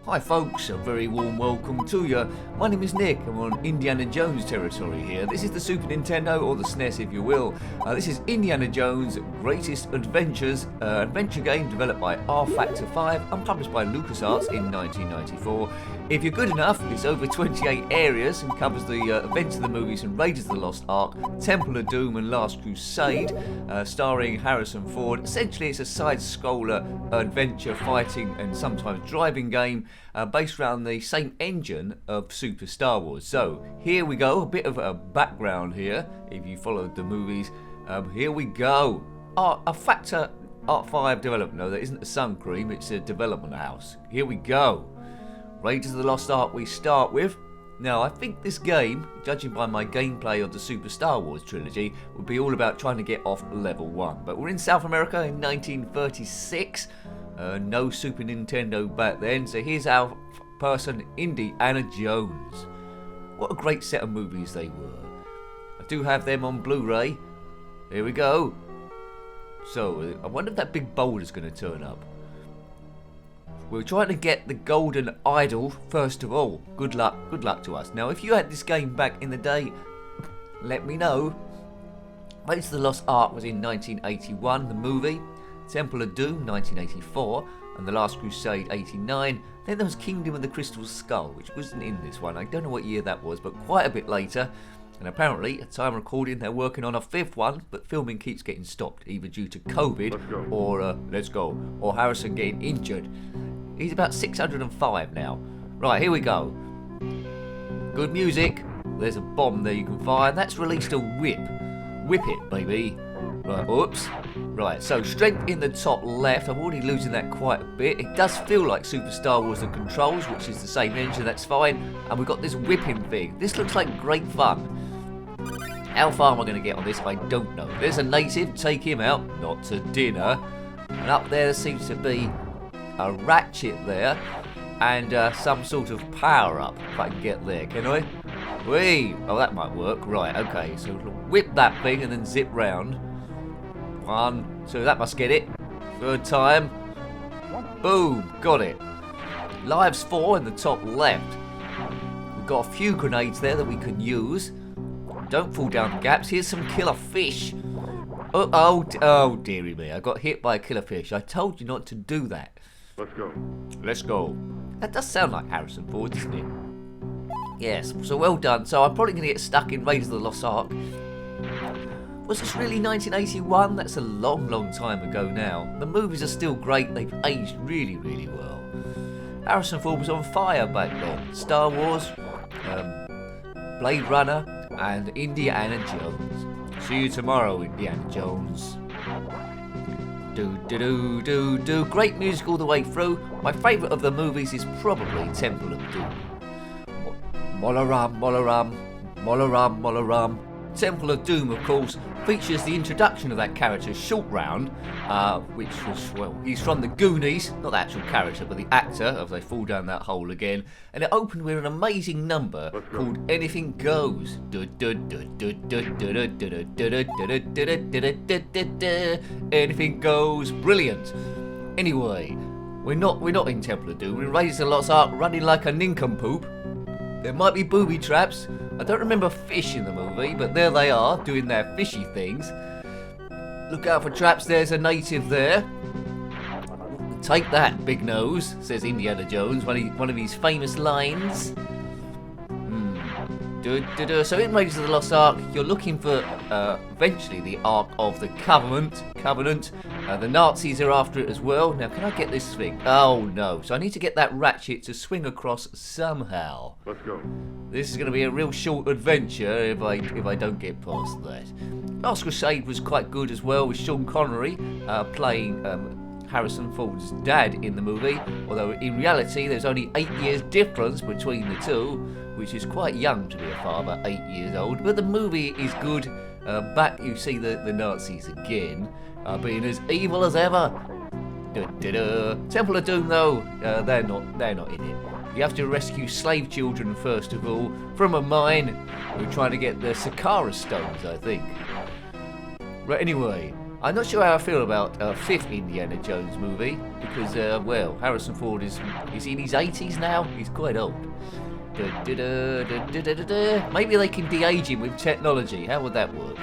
Hi folks, a very warm welcome to you. My name is Nick, I'm on Indiana Jones territory here. This is the Super Nintendo, or the SNES if you will. This is Indiana Jones Greatest Adventures, adventure game developed by R-Factor 5 and published by LucasArts in 1994. If you're good enough, it's over 28 areas and covers the events of the movies and Raiders of the Lost Ark, Temple of Doom and Last Crusade, starring Harrison Ford. Essentially it's a side-scroller adventure, fighting and sometimes driving game based around the same engine of Super Star Wars. So here we go, a bit of a background here if you followed the movies. Here we go. A Factor Art 5 development. No, that isn't a sun cream, it's a development house. Here we go. Raiders of the Lost Ark we start with. Now I think this game, judging by my gameplay of the Super Star Wars trilogy, would be all about trying to get off level 1. But we're in South America in 1936. No Super Nintendo back then, so here's our person, Indiana Jones. What a great set of movies they were. I do have them on Blu-ray. Here we go. So, I wonder if that big boulder's going to turn up. We're trying to get the golden idol first of all. Good luck to us. Now, if you had this game back in the day, let me know. Raiders of the Lost Ark was in 1981, the movie. Temple of Doom 1984 and The Last Crusade 89. Then there was Kingdom of the Crystal Skull, which wasn't in this one. I don't know what year that was, but quite a bit later. And apparently, at time of recording, they're working on a 5th one, but filming keeps getting stopped, either due to COVID or Harrison getting injured. He's about 605 now. Right, here we go. Good music. There's a bomb there you can fire. That's released a whip. Whip it, baby. Right, oops. Right, so strength in the top left. I'm already losing that quite a bit. It does feel like Super Star Wars the controls, which is the same engine, that's fine. And we've got this whipping thing. This looks like great fun. How far am I going to get on this? I don't know. There's a native, take him out. Not to dinner. And up there seems to be a ratchet there. And some sort of power up, if I can get there. Can I? Whee! Oh, that might work. Right, okay. So whip that thing and then zip round. 1, 2, that must get it. 3rd time. Boom, got it. Lives 4 in the top left. We've got a few grenades there that we can use. Don't fall down the gaps. Here's some killer fish. Oh dearie me, I got hit by a killer fish. I told you not to do that. Let's go. That does sound like Harrison Ford, doesn't it? Yes, so well done. So I'm probably going to get stuck in Raiders of the Lost Ark. Was this really 1981? That's a long time ago now. The movies are still great. They've aged really well. Harrison Ford was on fire back then. Star Wars, Blade Runner, and Indiana Jones. See you tomorrow, Indiana Jones. Do. Great music all the way through. My favourite of the movies is probably Temple of Doom. Molaram. Temple of Doom, of course, features the introduction of that character, Short Round, which was, well, he's from the Goonies, not the actual character, but the actor, as they fall down that hole again. And it opened with an amazing number called Anything Goes. Anything Goes, brilliant. Anyway, we're not in Temple of Doom. We're in Raiders of the Lost Ark, running like a nincompoop. There might be booby traps. I don't remember fish in the movie, but there they are, doing their fishy things. Look out for traps, there's a native there. Take that, big nose, says Indiana Jones, one of his famous lines. So in Raiders of the Lost Ark, you're looking for, eventually, the Ark of the Covenant. The Nazis are after it as well. Now, can I get this thing? Oh, no. So I need to get that ratchet to swing across somehow. Let's go. This is going to be a real short adventure if I don't get past that. Last Crusade was quite good as well, with Sean Connery playing Harrison Ford's dad in the movie. Although in reality, there's only 8 years difference between the two, which is quite young to be a father, 8 years old. But the movie is good. Back you see the Nazis again, being as evil as ever. Temple of Doom, though, they're not in it. You have to rescue slave children first of all from a mine. We're trying to get the Sakara stones, I think. Right, anyway, I'm not sure how I feel about a fifth Indiana Jones movie because, well, Harrison Ford is he in his 80s now? He's quite old. Maybe they can de-age him with technology. How would that work?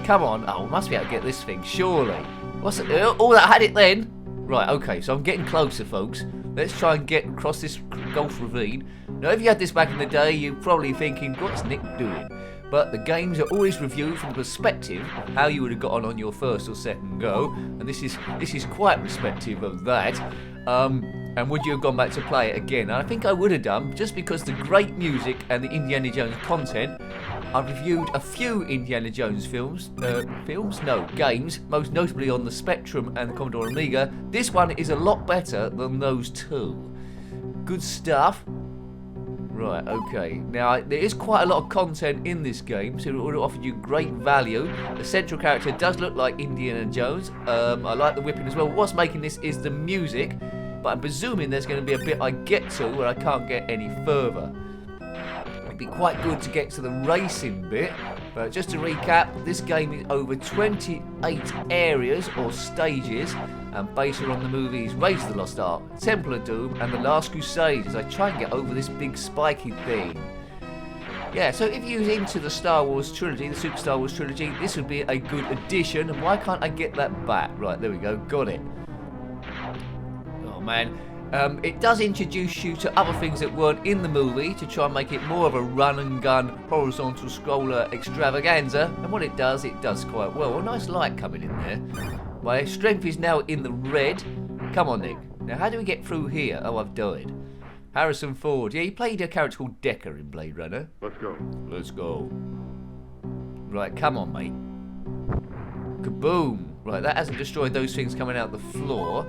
Come on. Oh, must be able to get this thing, surely. What's it? Oh, that had it then. Right, okay, so I'm getting closer, folks. Let's try and get across this Gulf Ravine. Now, if you had this back in the day, you're probably thinking, what's Nick doing? But the games are always reviewed from the perspective of how you would have got on your first or second go, and this is quite respective of that. And would you have gone back to play it again? And I think I would have done, just because the great music and the Indiana Jones content. I've reviewed a few Indiana Jones games, most notably on the Spectrum and the Commodore Amiga. This one is a lot better than those two. Good stuff. Right, okay. Now, there is quite a lot of content in this game, so it would have offered you great value. The central character does look like Indiana Jones. I like the whipping as well. What's making this is the music, but I'm presuming there's going to be a bit I get to where I can't get any further. It'd be quite good to get to the racing bit, but just to recap, this game is over 28 areas or stages, and based on the movies Raiders of the Lost Ark, Temple of Doom, and The Last Crusade, as I try and get over this big spiky thing. Yeah, so if you're into the Star Wars trilogy, the Super Star Wars trilogy, this would be a good addition, and why can't I get that back? Right, there we go, got it. Oh man. It does introduce you to other things that weren't in the movie to try and make it more of a run-and-gun horizontal scroller extravaganza, and what it does quite well. A nice light coming in there. My strength is now in the red. Come on, Nick. Now, how do we get through here? Oh, I've died. Harrison Ford. Yeah, he played a character called Decker in Blade Runner. Let's go. Let's go. Right, come on, mate. Kaboom. Right, that hasn't destroyed those things coming out the floor.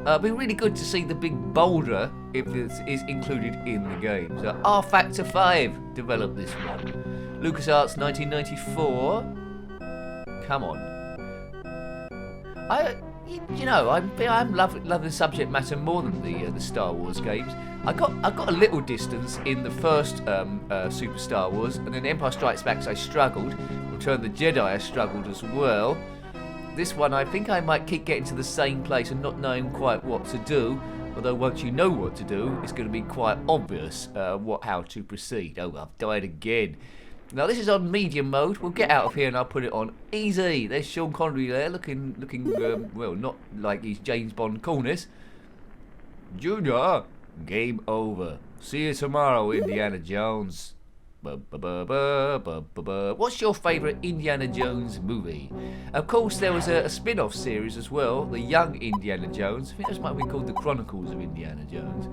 It'd be really good to see the big boulder if this is included in the game. So R Factor 5 developed this one. LucasArts 1994. Come on. I'm loving the subject matter more than the Star Wars games. I got a little distance in the first Super Star Wars, and then Empire Strikes Back I struggled. Return of the Jedi I struggled as well. This one, I think I might keep getting to the same place and not knowing quite what to do. Although once you know what to do, it's going to be quite obvious how to proceed. Oh, I've died again. Now this is on medium mode. We'll get out of here and I'll put it on easy. There's Sean Connery there, looking well, not like he's James Bond coolness. Junior, game over. See you tomorrow, Indiana Jones. What's your favourite Indiana Jones movie? Of course, there was a spin-off series as well, the Young Indiana Jones. I think this might be called the Chronicles of Indiana Jones.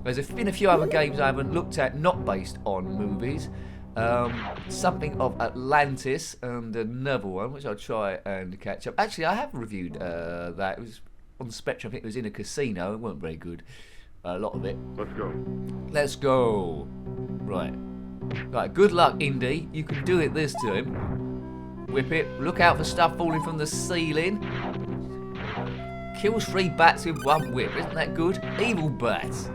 There's been a few other games I haven't looked at, not based on movies. Something of Atlantis and another one, which I'll try and catch up. Actually, I have reviewed that. It was on the Spectrum. I think it was in a casino. It wasn't very good. A lot of it. Let's go. Let's go. Right. Right, good luck, Indy. You can do it this time. Whip it. Look out for stuff falling from the ceiling. Kills 3 bats with 1 whip. Isn't that good? Evil bats.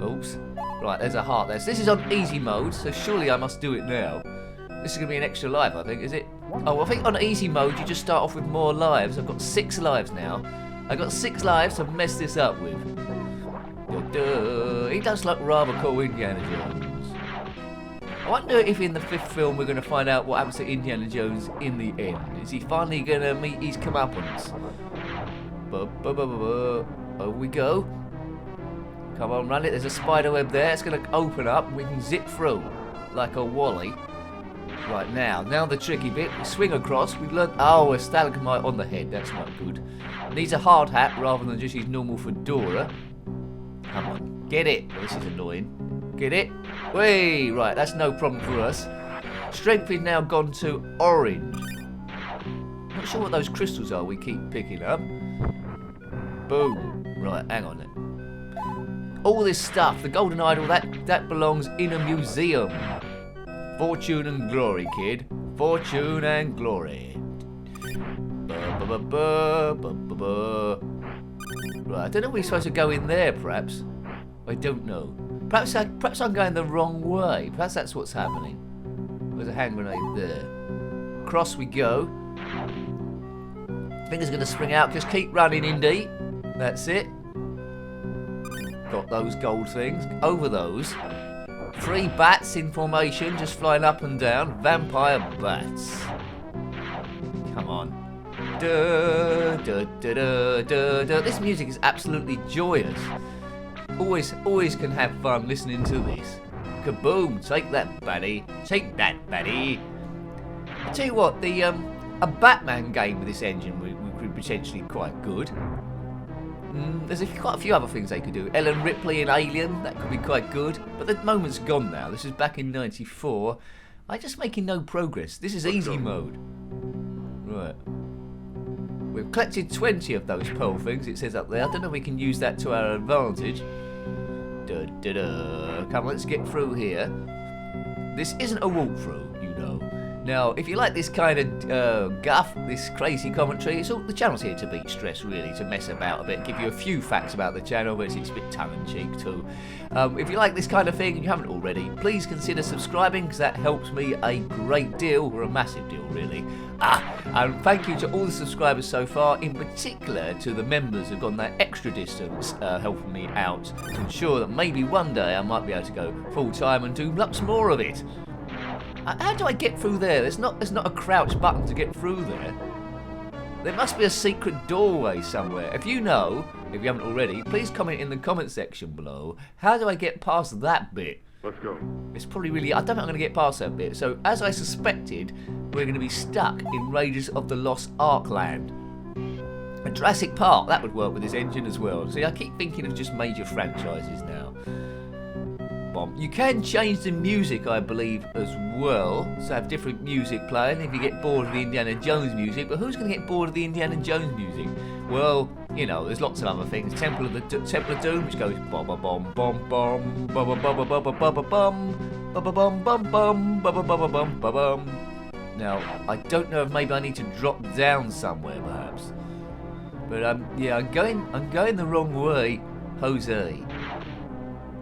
Oops. Right, there's a heart there. So this is on easy mode, so surely I must do it now. This is going to be an extra life, I think, is it? Oh, I think on easy mode, you just start off with more lives. I've got 6 lives now. I've got 6 lives to mess this up with. He does look rather cool, Indiana Jones. I wonder if in the 5th film we're going to find out what happens to Indiana Jones in the end. Is he finally going to meet his comeuppance? Over we go. Come on, run it. There's a spider web there. It's going to open up. We can zip through like a wally. Right, now the tricky bit. We swing across. We learn. Oh, a stalagmite on the head. That's not good. Needs a hard hat rather than just his normal fedora. Come on. Get it. Oh, this is annoying. Get it? Whee! Right, that's no problem for us. Strength is now gone to orange. Not sure what those crystals are we keep picking up. Boom. Right, hang on then. All this stuff, the golden idol, that belongs in a museum. Fortune and glory, kid. Fortune and glory. Right, I don't know if we're supposed to go in there, perhaps. I don't know. Perhaps I'm going the wrong way. Perhaps that's what's happening. There's a hand grenade there. Across we go. Fingers going to spring out. Just keep running, Indy. That's it. Got those gold things. Over those. 3 bats in formation, just flying up and down. Vampire bats. Come on. Da, da, da, da, da, da. This music is absolutely joyous. Always can have fun listening to this. Kaboom! Take that, baddie. Take that, baddie. I tell you what, a Batman game with this engine would be potentially quite good. There's quite a few other things they could do. Ellen Ripley in Alien, that could be quite good. But the moment's gone now. This is back in '94. I'm just making no progress. This is easy mode. Right. We've collected 20 of those pearl things, it says up there. I don't know if we can use that to our advantage. Come on, let's get through here. This isn't a walkthrough, you know. Now, if you like this kind of guff, this crazy commentary, the channel's here to beat stress, really, to mess about a bit, give you a few facts about the channel, but it's a bit tongue-in-cheek too. If you like this kind of thing and you haven't already, please consider subscribing, because that helps me a great deal, or a massive deal, really. And thank you to all the subscribers so far, in particular to the members who've gone that extra distance helping me out to ensure that maybe one day I might be able to go full-time and do lots more of it. How do I get through there? There's not a crouch button to get through there. There must be a secret doorway somewhere. If you know, if you haven't already, please comment in the comment section below. How do I get past that bit? Let's go. It's probably really... I don't think I'm going to get past that bit. So, as I suspected, we're going to be stuck in Raiders of the Lost Ark land. And Jurassic Park, that would work with this engine as well. See, I keep thinking of just major franchises now. You can change the music, I believe, as well. So have different music playing if you get bored of the Indiana Jones music. But who's going to get bored of the Indiana Jones music? Well, you know, there's lots of other things. Temple of Doom, which goes bum bum bum bum bum bum bum bum bum bum bum bum bum bum bum bum bum. Now, I don't know if maybe I need to drop down somewhere, perhaps. But yeah, I'm going the wrong way, Jose.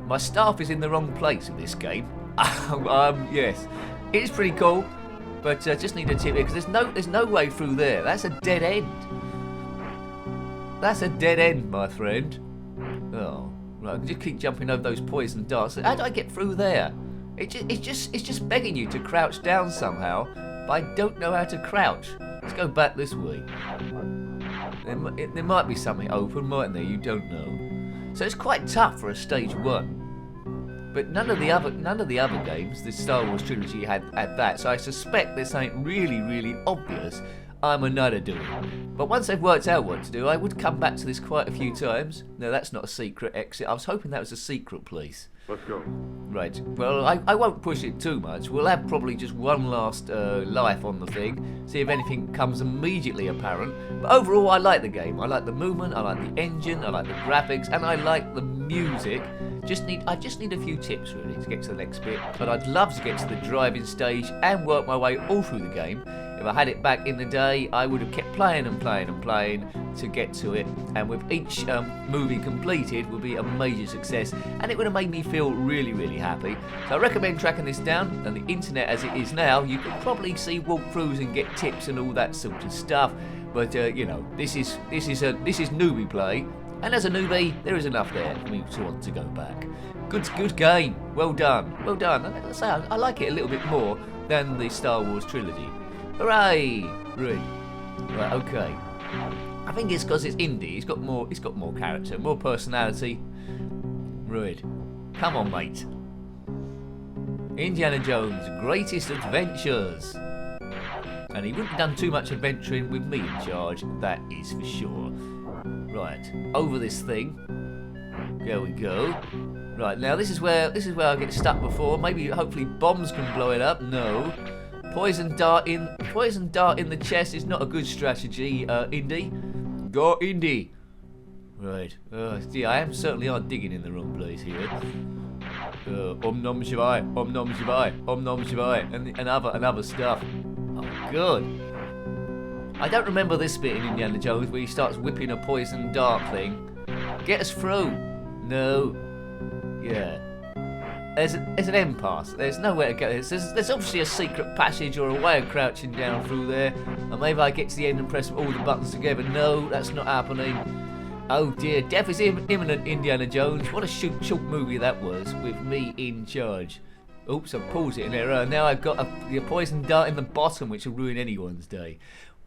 My staff is in the wrong place in this game. Yes, it is pretty cool, but just need a tip here, because there's no way through there. That's a dead end. That's a dead end, my friend. Oh, right. I can just keep jumping over those poison darts. How do I get through there? It's just begging you to crouch down somehow, but I don't know how to crouch. Let's go back this way. There might be something open, mightn't there? You don't know. So it's quite tough for a stage 1. But none of the other games, the Star Wars trilogy had that. So I suspect there's something really obvious I'm another doing. But once I've worked out what to do, I would come back to this quite a few times. No, that's not a secret exit. I was hoping that was a secret place. Let's go. Right. Well, I won't push it too much. We'll have probably just one last life on the thing. See if anything comes immediately apparent. But overall, I like the game. I like the movement. I like the engine. I like the graphics, and I like the music. I just need a few tips really to get to the next bit. But I'd love to get to the driving stage and work my way all through the game. If I had it back in the day, I would have kept playing and playing and playing to get to it, and with each movie completed would be a major success, and it would have made me feel really happy. So I recommend tracking this down. And the internet as it is now, you can probably see walkthroughs and get tips and all that sort of stuff. But you know, this is newbie play, and as a newbie, there is enough there for me to want to go back. Good game. Well done. And let's say I like it a little bit more than the Star Wars trilogy. Hooray! Right, okay. I think it's because it's indie. It's got more character, more personality. Right. Come on, mate. Indiana Jones' Greatest Adventures. And he wouldn't have done too much adventuring with me in charge, that is for sure. Right, over this thing. There we go. Right, now this is where I get stuck before. Maybe, hopefully, bombs can blow it up. No. Poison dart in the chest is not a good strategy, Indy. Go, Indy. Right. See, I am certainly digging in the wrong place here. Om Nom Shivai, Om Nom Shivai, Om Nom Shivai, and other stuff. Oh, good. I don't remember this bit in Indiana Jones where he starts whipping a poison dart thing. Get us through. No. Yeah. there's an end pass. There's nowhere to go. There's obviously a secret passage or a way of crouching down through there. And maybe I get to the end and press all the buttons together. No, that's not happening. Oh dear, death is imminent, Indiana Jones. What a short movie that was, with me in charge. Oops, I paused it in error. Now I've got the poison dart in the bottom, which will ruin anyone's day.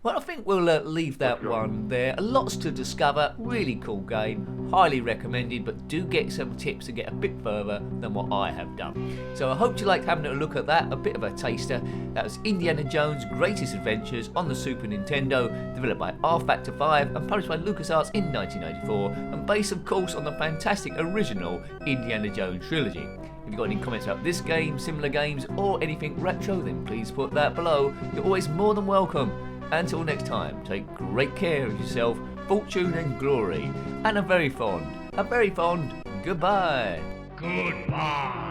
Well, I think we'll leave that one there. Lots to discover. Really cool game. Highly recommended, but do get some tips to get a bit further than what I have done. So I hope you liked having a look at that. A bit of a taster. That was Indiana Jones' Greatest Adventures on the Super Nintendo, developed by R-Factor 5 and published by LucasArts in 1994, and based, of course, on the fantastic original Indiana Jones trilogy. If you've got any comments about this game, similar games, or anything retro, then please put that below. You're always more than welcome. Until next time, take great care of yourself, fortune and glory, and a very fond goodbye. Goodbye.